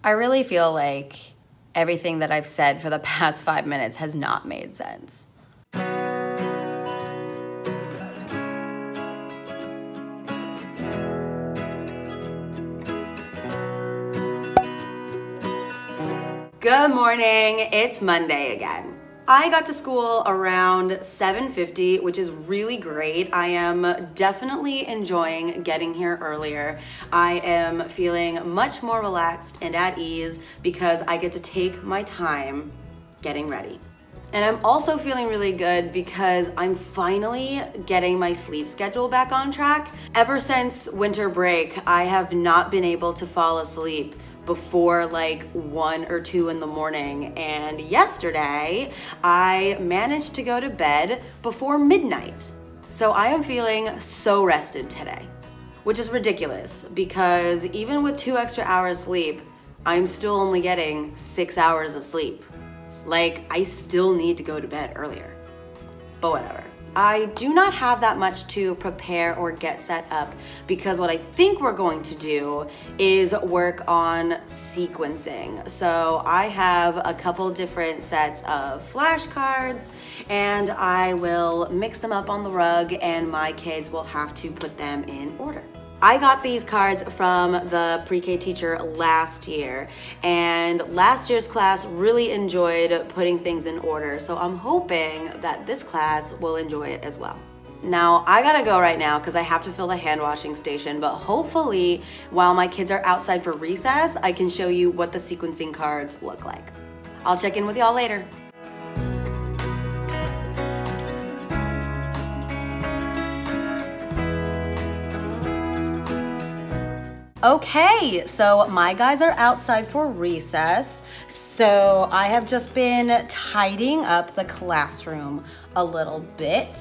I really feel like everything that I've said for the past 5 minutes has not made sense. Good morning, it's Monday again. I got to school around 7:50, which is really great. I am definitely enjoying getting here earlier. I am feeling much more relaxed and at ease because I get to take my time getting ready. And I'm also feeling really good because I'm finally getting my sleep schedule back on track. Ever since winter break, I have not been able to fall asleep before like 1 or 2 in the morning, and yesterday I managed to go to bed before midnight. So I am feeling so rested today, which is ridiculous because even with 2 extra hours sleep, I'm still only getting 6 hours of sleep. Like, I still need to go to bed earlier, but whatever. I do not have that much to prepare or get set up because what I think we're going to do is work on sequencing. So I have a couple different sets of flashcards and I will mix them up on the rug and my kids will have to put them in order. I got these cards from the pre-K teacher last year, and last year's class really enjoyed putting things in order, so I'm hoping that this class will enjoy it as well. Now, I gotta go right now because I have to fill the hand washing station, but hopefully while my kids are outside for recess, I can show you what the sequencing cards look like. I'll check in with y'all later. Okay, so my guys are outside for recess, so I have just been tidying up the classroom a little bit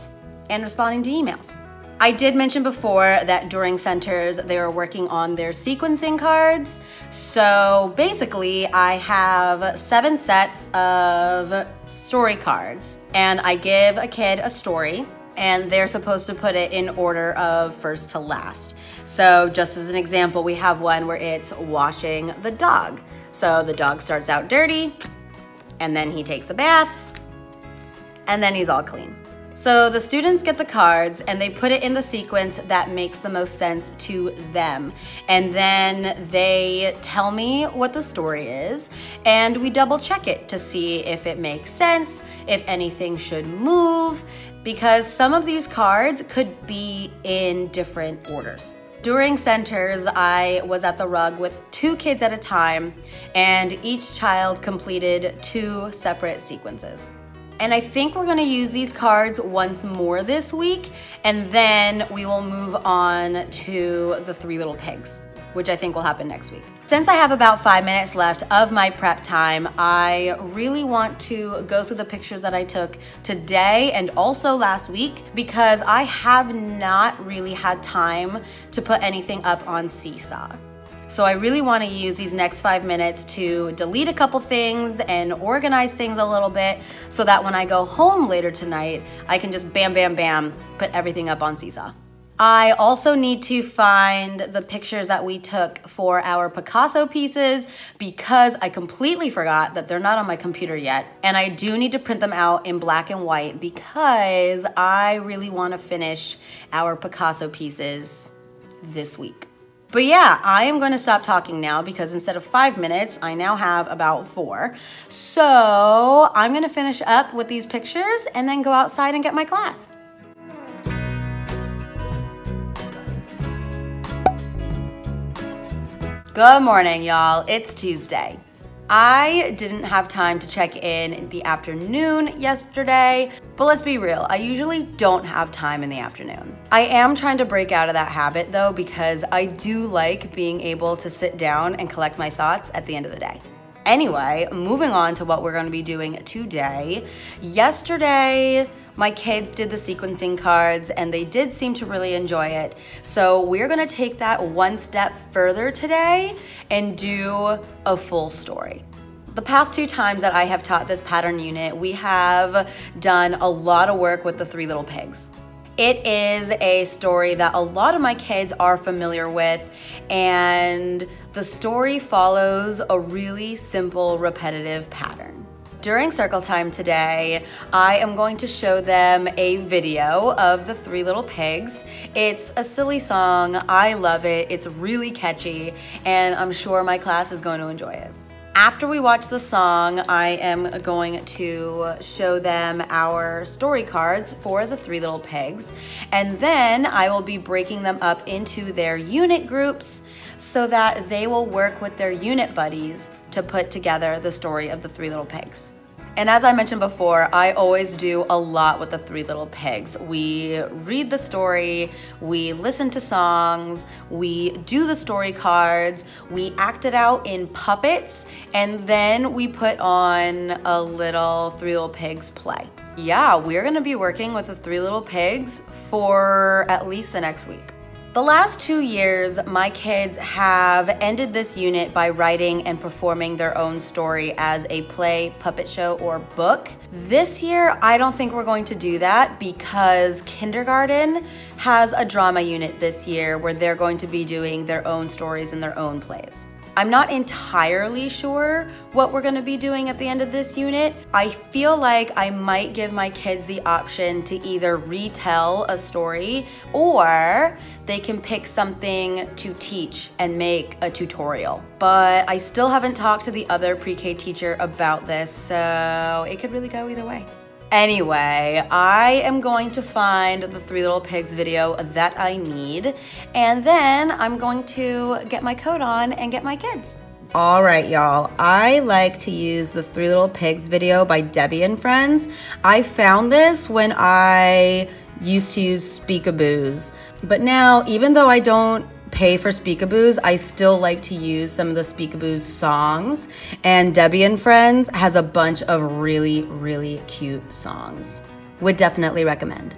and responding to emails. I did mention before that during centers they were working on their sequencing cards. So basically I have 7 sets of story cards and I give a kid a story and they're supposed to put it in order of first to last. So just as an example, we have one where it's washing the dog. So the dog starts out dirty, and then he takes a bath, and then he's all clean. So the students get the cards and they put it in the sequence that makes the most sense to them. And then they tell me what the story is and we double check it to see if it makes sense, if anything should move, because some of these cards could be in different orders. During centers, I was at the rug with 2 kids at a time and each child completed 2 separate sequences. And I think we're gonna use these cards once more this week, and then we will move on to the 3 little pigs, which I think will happen next week. Since I have about 5 minutes left of my prep time, I really want to go through the pictures that I took today and also last week because I have not really had time to put anything up on Seesaw. So I really want to use these next 5 minutes to delete a couple things and organize things a little bit so that when I go home later tonight, I can just bam, bam, bam, put everything up on Seesaw. I also need to find the pictures that we took for our Picasso pieces because I completely forgot that they're not on my computer yet. And I do need to print them out in black and white because I really want to finish our Picasso pieces this week. But yeah, I am going to stop talking now because instead of 5 minutes, I now have about 4. So I'm going to finish up with these pictures and then go outside and get my class. Good morning, y'all. It's Tuesday. I didn't have time to check in the afternoon yesterday, but let's be real, I usually don't have time in the afternoon. I am trying to break out of that habit though because I do like being able to sit down and collect my thoughts at the end of the day. Anyway, moving on to what we're going to be doing today. Yesterday, my kids did the sequencing cards and they did seem to really enjoy it. So we're going to take that one step further today and do a full story. The past 2 times that I have taught this pattern unit, we have done a lot of work with the 3 little pigs. It is a story that a lot of my kids are familiar with, and the story follows a really simple, repetitive pattern. During circle time today, I am going to show them a video of the Three Little Pigs. It's a silly song. I love it. It's really catchy, and I'm sure my class is going to enjoy it. After we watch the song, I am going to show them our story cards for the Three Little Pigs, and then I will be breaking them up into their unit groups so that they will work with their unit buddies to put together the story of the Three Little Pigs. And as I mentioned before, I always do a lot with the Three Little Pigs. We read the story, we listen to songs, we do the story cards, we act it out in puppets, and then we put on a little Three Little Pigs play. Yeah, we're gonna be working with the Three Little Pigs for at least the next week. The last 2 years, my kids have ended this unit by writing and performing their own story as a play, puppet show, or book. This year, I don't think we're going to do that because kindergarten has a drama unit this year where they're going to be doing their own stories and their own plays. I'm not entirely sure what we're gonna be doing at the end of this unit. I feel like I might give my kids the option to either retell a story or they can pick something to teach and make a tutorial. But I still haven't talked to the other pre-K teacher about this, so it could really go either way. Anyway, I am going to find the Three Little Pigs video that I need, and then I'm going to get my coat on and get my kids. All right, y'all, I like to use the Three Little Pigs video by Debbie and Friends. I found this when I used to use Speakaboos, but now, even though I don't pay for Speakaboos, I still like to use some of the Speakaboos songs, and Debbie and Friends has a bunch of really, really cute songs. Would definitely recommend.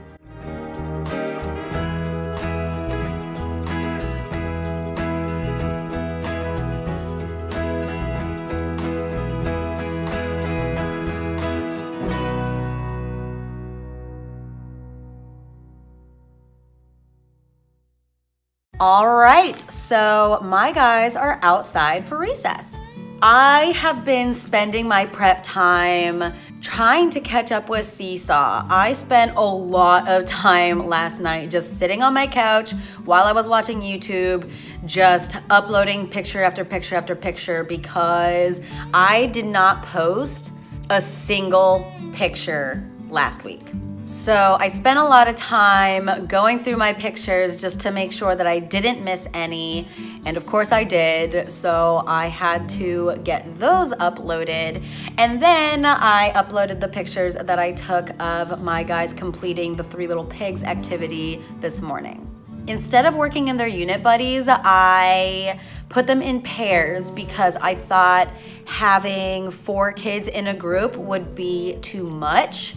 All right, so my guys are outside for recess. I have been spending my prep time trying to catch up with Seesaw. I spent a lot of time last night just sitting on my couch while I was watching YouTube, just uploading picture after picture after picture because I did not post a single picture last week. So I spent a lot of time going through my pictures just to make sure that I didn't miss any, and of course I did, so I had to get those uploaded, and then I uploaded the pictures that I took of my guys completing the Three Little Pigs activity this morning. Instead of working in their unit buddies, I put them in pairs because I thought having 4 kids in a group would be too much.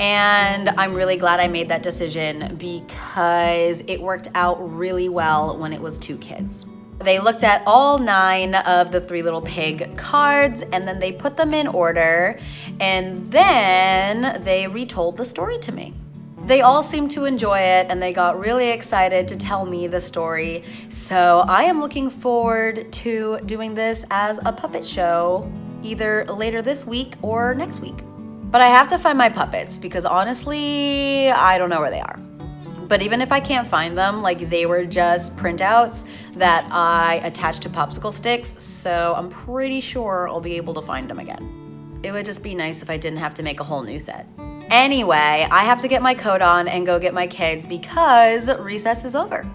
And I'm really glad I made that decision because it worked out really well when it was 2 kids. They looked at all 9 of the Three Little Pig cards and then they put them in order and then they retold the story to me. They all seemed to enjoy it and they got really excited to tell me the story. So I am looking forward to doing this as a puppet show either later this week or next week. But I have to find my puppets because honestly, I don't know where they are. But even if I can't find them, like they were just printouts that I attached to popsicle sticks, so I'm pretty sure I'll be able to find them again. It would just be nice if I didn't have to make a whole new set. Anyway, I have to get my coat on and go get my kids because recess is over.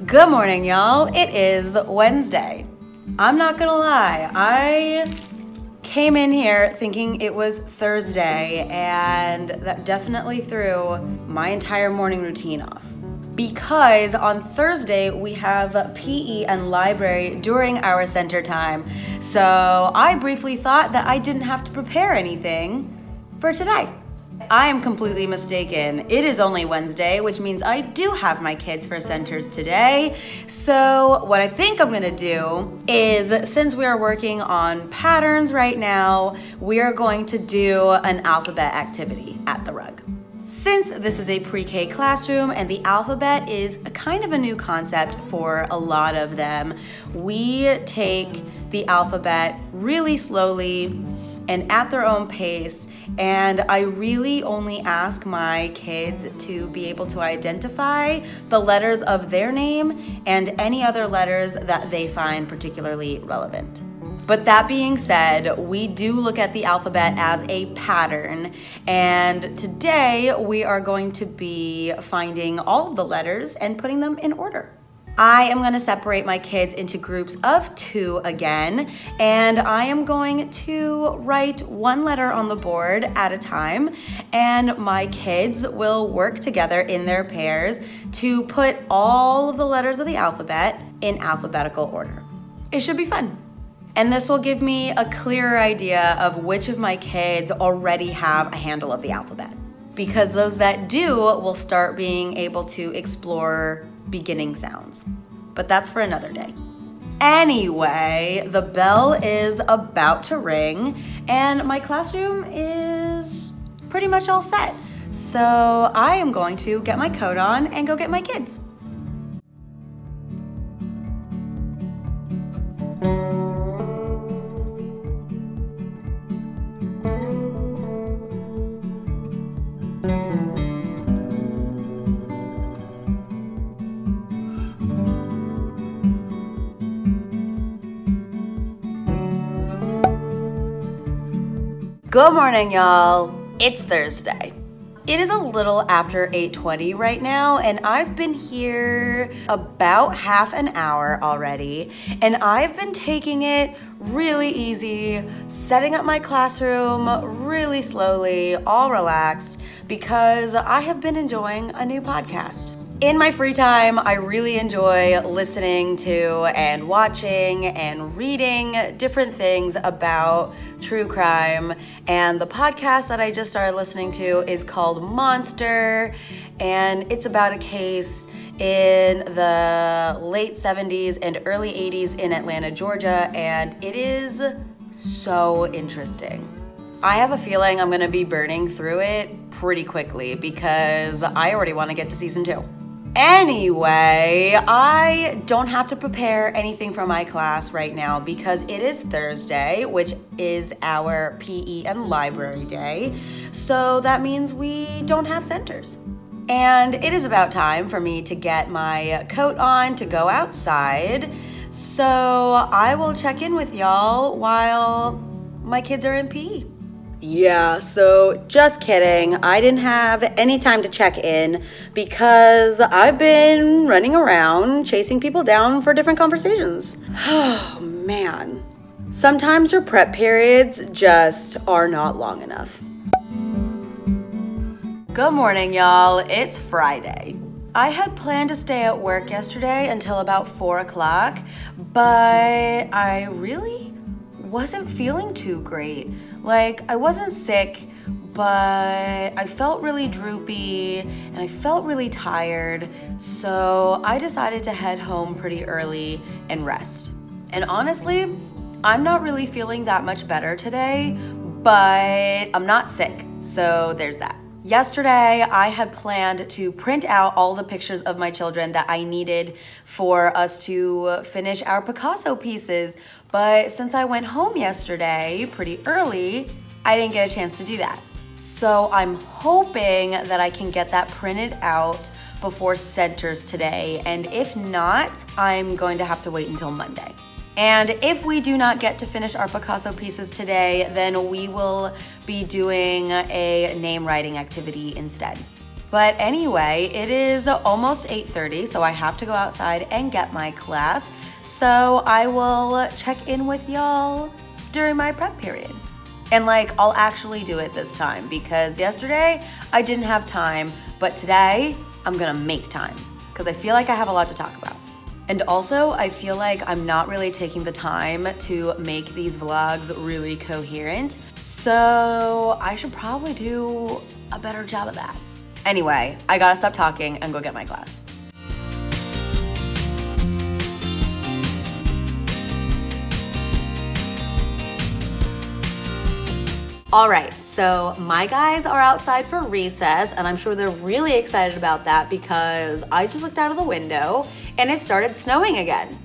Good morning, y'all. It is Wednesday. I'm not gonna lie, I came in here thinking it was Thursday, and that definitely threw my entire morning routine off. Because on Thursday, we have PE and library during our center time, so I briefly thought that I didn't have to prepare anything for today. I am completely mistaken. It is only Wednesday, which means I do have my kids for centers today. So what I think I'm gonna do is, since we are working on patterns right now, we are going to do an alphabet activity at the rug. Since this is a pre-K classroom and the alphabet is a kind of a new concept for a lot of them, we take the alphabet really slowly and at their own pace, and I really only ask my kids to be able to identify the letters of their name and any other letters that they find particularly relevant. But that being said, we do look at the alphabet as a pattern, and today we are going to be finding all of the letters and putting them in order. I am going to separate my kids into groups of 2 again, and I am going to write one letter on the board at a time, and my kids will work together in their pairs to put all of the letters of the alphabet in alphabetical order. It should be fun. And this will give me a clearer idea of which of my kids already have a handle of the alphabet, because those that do will start being able to explore beginning sounds. But that's for another day. Anyway, the bell is about to ring and my classroom is pretty much all set. So I am going to get my coat on and go get my kids. Good morning, y'all. It's Thursday. It is a little after 8:20 right now, and I've been here about half an hour already, and I've been taking it really easy, setting up my classroom really slowly, all relaxed, because I have been enjoying a new podcast. In my free time, I really enjoy listening to and watching and reading different things about true crime, and the podcast that I just started listening to is called Monster, and it's about a case in the late 70s and early 80s in Atlanta, Georgia, and it is so interesting. I have a feeling I'm gonna be burning through it pretty quickly because I already want to get to season 2. Anyway, I don't have to prepare anything for my class right now because it is Thursday, which is our PE and library day. So that means we don't have centers. And it is about time for me to get my coat on to go outside. So I will check in with y'all while my kids are in PE. Yeah, so just kidding. I didn't have any time to check in because I've been running around chasing people down for different conversations. Oh, man. Sometimes your prep periods just are not long enough. Good morning, y'all. It's Friday. I had planned to stay at work yesterday until about 4 o'clock, but I really wasn't feeling too great. Like, I wasn't sick, but I felt really droopy and I felt really tired, so I decided to head home pretty early and rest. And honestly, I'm not really feeling that much better today, but I'm not sick, so there's that. Yesterday, I had planned to print out all the pictures of my children that I needed for us to finish our Picasso pieces, but since I went home yesterday pretty early, I didn't get a chance to do that. So I'm hoping that I can get that printed out before centers today, and if not, I'm going to have to wait until Monday. And if we do not get to finish our Picasso pieces today, then we will be doing a name writing activity instead. But anyway, it is almost 8:30, so I have to go outside and get my class. So I will check in with y'all during my prep period. And like, I'll actually do it this time because yesterday I didn't have time, but today I'm gonna make time because I feel like I have a lot to talk about. And also, I feel like I'm not really taking the time to make these vlogs really coherent, so I should probably do a better job of that. Anyway, I gotta stop talking and go get my class. All right, so my guys are outside for recess, and I'm sure they're really excited about that because I just looked out of the window and it started snowing again.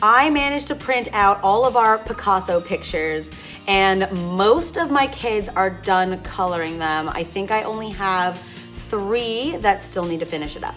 I managed to print out all of our Picasso pictures, and most of my kids are done coloring them. I think I only have 3 that still need to finish it up.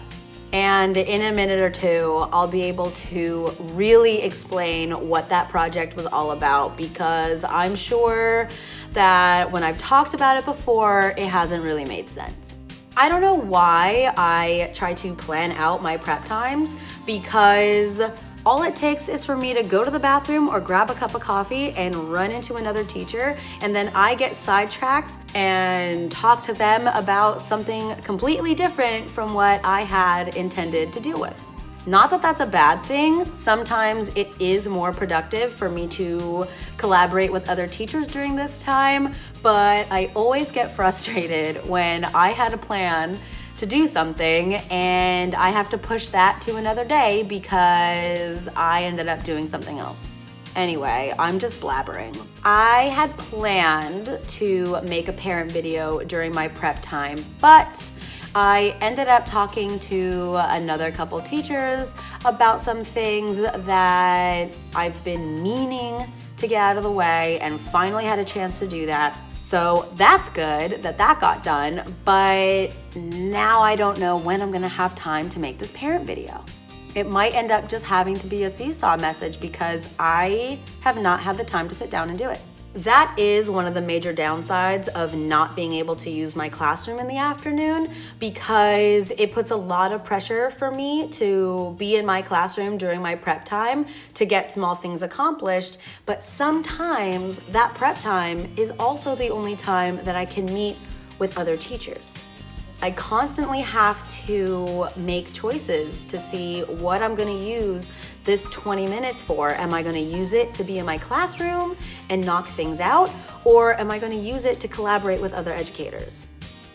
And in a minute or two, I'll be able to really explain what that project was all about, because I'm sure that when I've talked about it before, it hasn't really made sense. I don't know why I try to plan out my prep times, because all it takes is for me to go to the bathroom or grab a cup of coffee and run into another teacher, and then I get sidetracked and talk to them about something completely different from what I had intended to deal with. Not that that's a bad thing. Sometimes it is more productive for me to collaborate with other teachers during this time, but I always get frustrated when I had a plan to do something and I have to push that to another day because I ended up doing something else. Anyway, I'm just blabbering. I had planned to make a parent video during my prep time, but I ended up talking to another couple teachers about some things that I've been meaning to get out of the way, and finally had a chance to do that. So that's good that that got done, but now I don't know when I'm gonna have time to make this parent video. It might end up just having to be a seesaw message because I have not had the time to sit down and do it. That is one of the major downsides of not being able to use my classroom in the afternoon, because it puts a lot of pressure for me to be in my classroom during my prep time to get small things accomplished. But sometimes that prep time is also the only time that I can meet with other teachers. I constantly have to make choices to see what I'm gonna use this 20 minutes for. Am I gonna use it to be in my classroom and knock things out, or am I gonna use it to collaborate with other educators?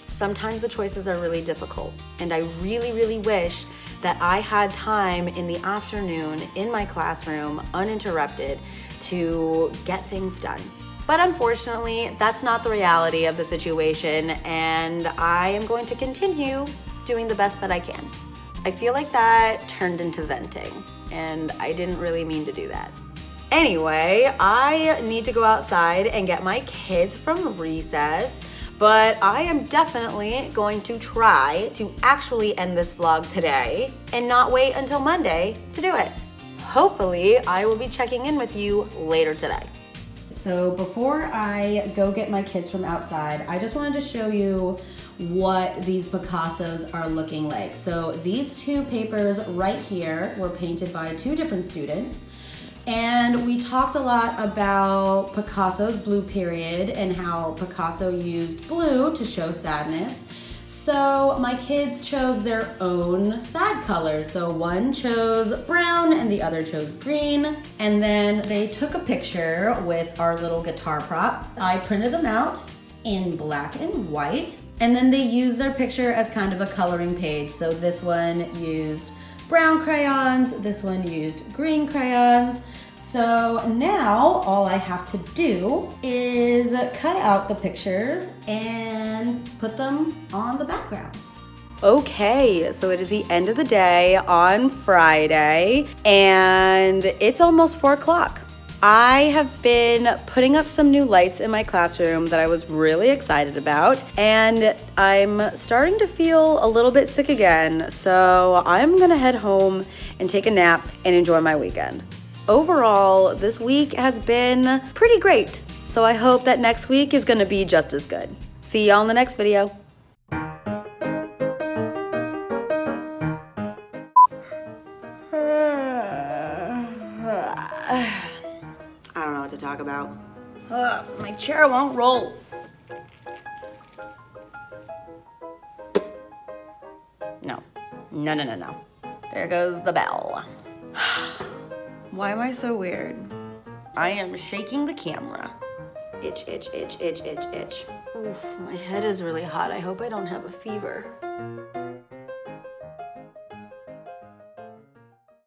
Sometimes the choices are really difficult, and I really, really wish that I had time in the afternoon in my classroom, uninterrupted, to get things done. But unfortunately, that's not the reality of the situation, and I am going to continue doing the best that I can. I feel like that turned into venting, and I didn't really mean to do that. Anyway, I need to go outside and get my kids from recess, but I am definitely going to try to actually end this vlog today and not wait until Monday to do it. Hopefully, I will be checking in with you later today. So before I go get my kids from outside, I just wanted to show you what these Picassos are looking like. So these 2 papers right here were painted by 2 different students. And we talked a lot about Picasso's blue period and how Picasso used blue to show sadness. So my kids chose their own sad colors. So one chose brown and the other chose green. And then they took a picture with our little guitar prop. I printed them out in black and white. And then they used their picture as kind of a coloring page. So this one used brown crayons, this one used green crayons. So now all I have to do is cut out the pictures and put them on the backgrounds. Okay, so it is the end of the day on Friday and it's almost 4 o'clock. I have been putting up some new lights in my classroom that I was really excited about, and I'm starting to feel a little bit sick again, so I'm gonna head home and take a nap and enjoy my weekend. Overall, this week has been pretty great, so I hope that next week is gonna be just as good. See y'all in the next video. I don't know what to talk about. My chair won't roll. No. There goes the bell. Why am I so weird? I am shaking the camera. Itch, itch, itch, itch, itch, itch. Oof, my head is really hot. I hope I don't have a fever.